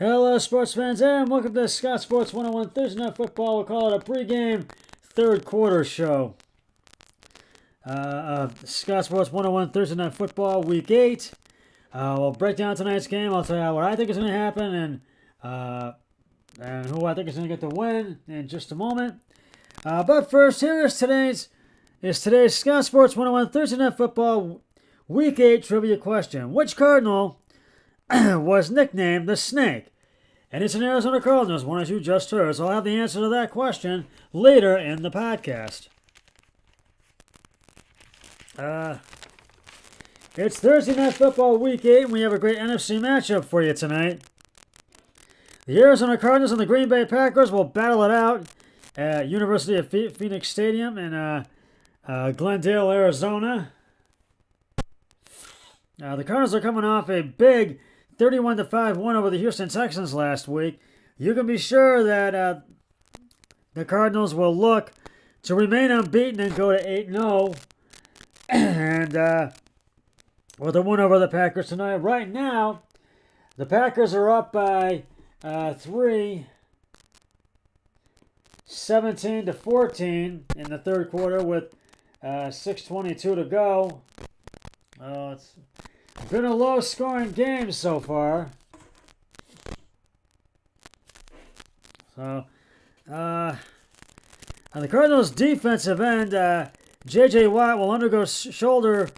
Hello, sports fans, and welcome to Scott Sports 101 Thursday Night Football. We'll call it a pregame third quarter show. Scott Sports 101 Thursday Night Football, Week 8. We'll break down tonight's game. I'll tell you what I think is going to happen and who I think is going to get the win in just a moment. But first, here is today's Scott Sports 101 Thursday Night Football Week 8 trivia question. Which Cardinal was nicknamed the Snake? And it's an Arizona Cardinals one, as you just heard. So I'll have the answer to that question later in the podcast. It's Thursday Night Football Week 8, and we have a great NFC matchup for you tonight. The Arizona Cardinals and the Green Bay Packers will battle it out at University of Phoenix Stadium in Glendale, Arizona. The Cardinals are coming off a big 31-5 win over the Houston Texans last week. You can be sure that the Cardinals will look to remain unbeaten and go to 8-0. And with a win over the Packers tonight. Right now, the Packers are up by 3, 17-14 in the third quarter with 6:22 to go. It's been a low-scoring game so far. So, on the Cardinals' defensive end, J.J. Watt will undergo shoulder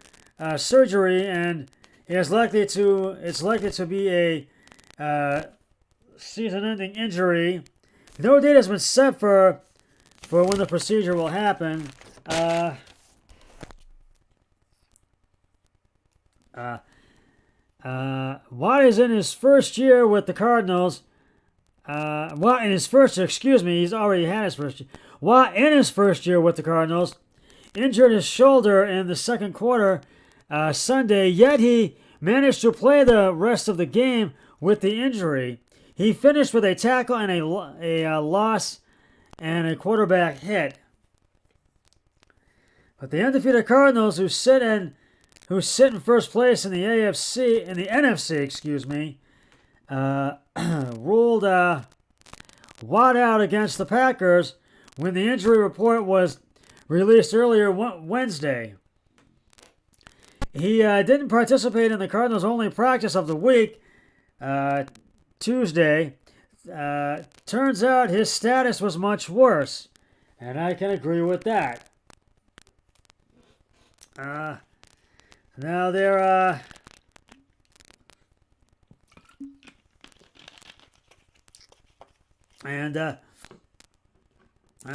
surgery, and it's likely to be a season-ending injury. No date has been set for when the procedure will happen. Watt is in his first year with the Cardinals. Watt in his first year, he's already had his first year. Watt in his first year with the Cardinals injured his shoulder in the second quarter Sunday, yet he managed to play the rest of the game with the injury. He finished with a tackle and a loss and a quarterback hit. But the undefeated Cardinals, who sit in first place in the NFC, ruled Watt out against the Packers when the injury report was released earlier Wednesday. He didn't participate in the Cardinals' only practice of the week, Tuesday. Turns out his status was much worse, and I can agree with that. Now they're and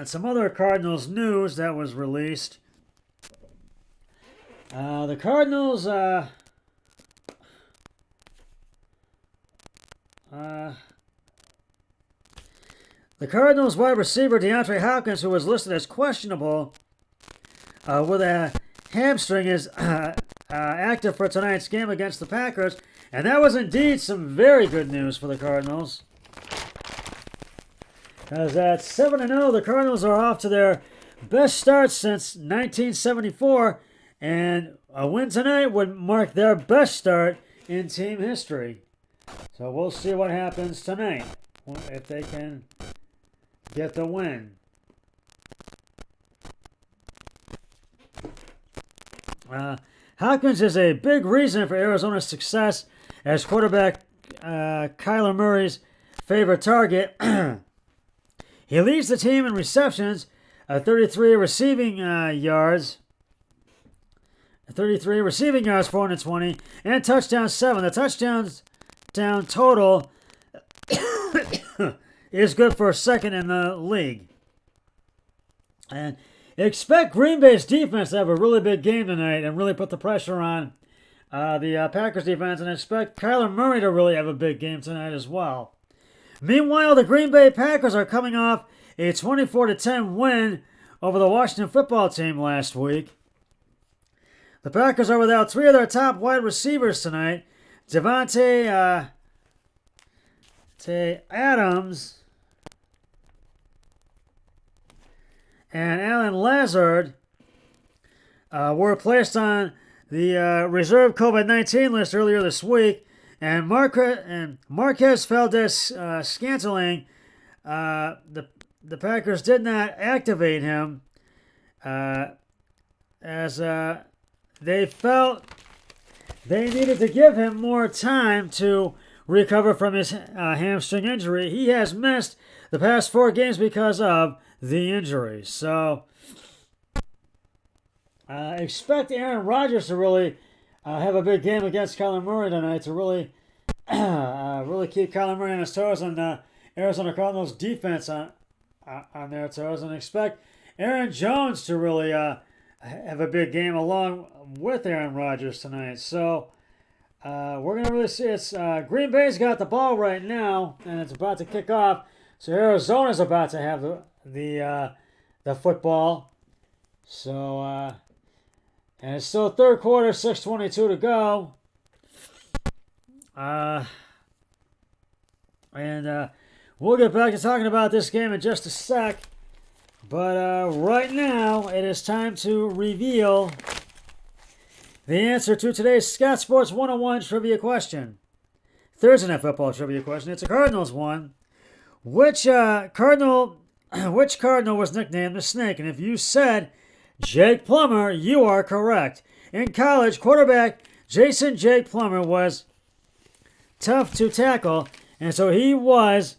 some other Cardinals news that was released. The Cardinals wide receiver DeAndre Hopkins, who was listed as questionable with a hamstring, is active for tonight's game against the Packers, and that was indeed some very good news for the Cardinals. As at 7-0, the Cardinals are off to their best start since 1974, and a win tonight would mark their best start in team history. So we'll see what happens tonight, if they can get the win. Hopkins is a big reason for Arizona's success as quarterback Kyler Murray's favorite target. He leads the team in receptions, 33 receiving yards, 420, and touchdowns 7. The touchdowns down total is good for second in the league. And expect Green Bay's defense to have a really big game tonight and really put the pressure on the Packers defense, and expect Kyler Murray to really have a big game tonight as well. Meanwhile, the Green Bay Packers are coming off a 24-10 win over the Washington football team last week. The Packers are without 3 of their top wide receivers tonight. Davante Adams and Alan Lazard were placed on the reserve COVID-19 list earlier this week And Marquez Valdez-Scantling, the Packers did not activate him as they felt they needed to give him more time to recover from his hamstring injury. He has missed the past 4 games because of the injury. So expect Aaron Rodgers to really have a big game against Kyler Murray tonight to really keep Kyler Murray on his toes and Arizona Cardinals defense on their toes, and expect Aaron Jones to really have a big game along with Aaron Rodgers tonight. So we're going to really see. It's Green Bay's got the ball right now, and it's about to kick off. So Arizona's about to have the football. So and it's still third quarter, 6:22 to go. And we'll get back to talking about this game in just a sec. But right now, it is time to reveal the answer to today's Scott Sports 101 trivia question. Thursday Night Football trivia question. It's a Cardinals one. Which Cardinal was nicknamed the Snake? And if you said Jake Plummer, you are correct. In college, quarterback Jason Jake Plummer was tough to tackle, and so he was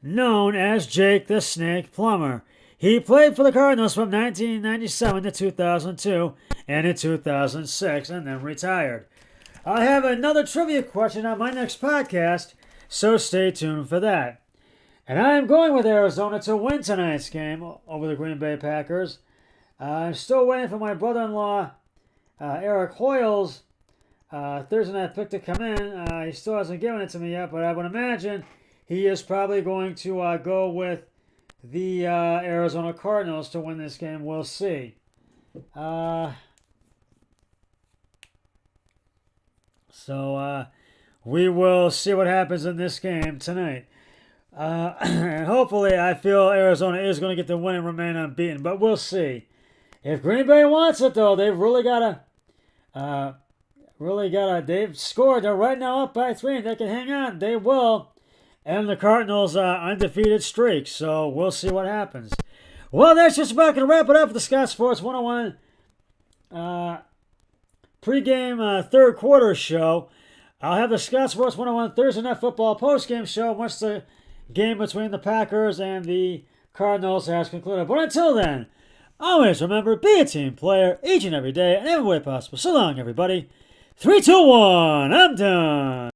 known as Jake the Snake Plummer. He played for the Cardinals from 1997 to 2002 and in 2006, and then retired. I have another trivia question on my next podcast, so stay tuned for that. And I am going with Arizona to win tonight's game over the Green Bay Packers. I'm still waiting for my brother-in-law, Eric Hoyles, Thursday night pick to come in. He still hasn't given it to me yet, but I would imagine he is probably going to go with the Arizona Cardinals to win this game. We'll see. So we will see what happens in this game tonight. And hopefully, I feel Arizona is going to get the win and remain unbeaten, but we'll see. If Green Bay wants it, though, they've really got to. They've scored. They're right now up by 3, and they can hang on. They will. And the Cardinals' undefeated streak. So we'll see what happens. Well, that's just about going to wrap it up for the Scott Sports 101 pregame third quarter show. I'll have the Scott Sports 101 Thursday Night Football postgame show once the game between the Packers and the Cardinals has concluded. But until then, always remember, be a team player each and every day and every way possible. So long, everybody. 3, 2, 1. I'm done.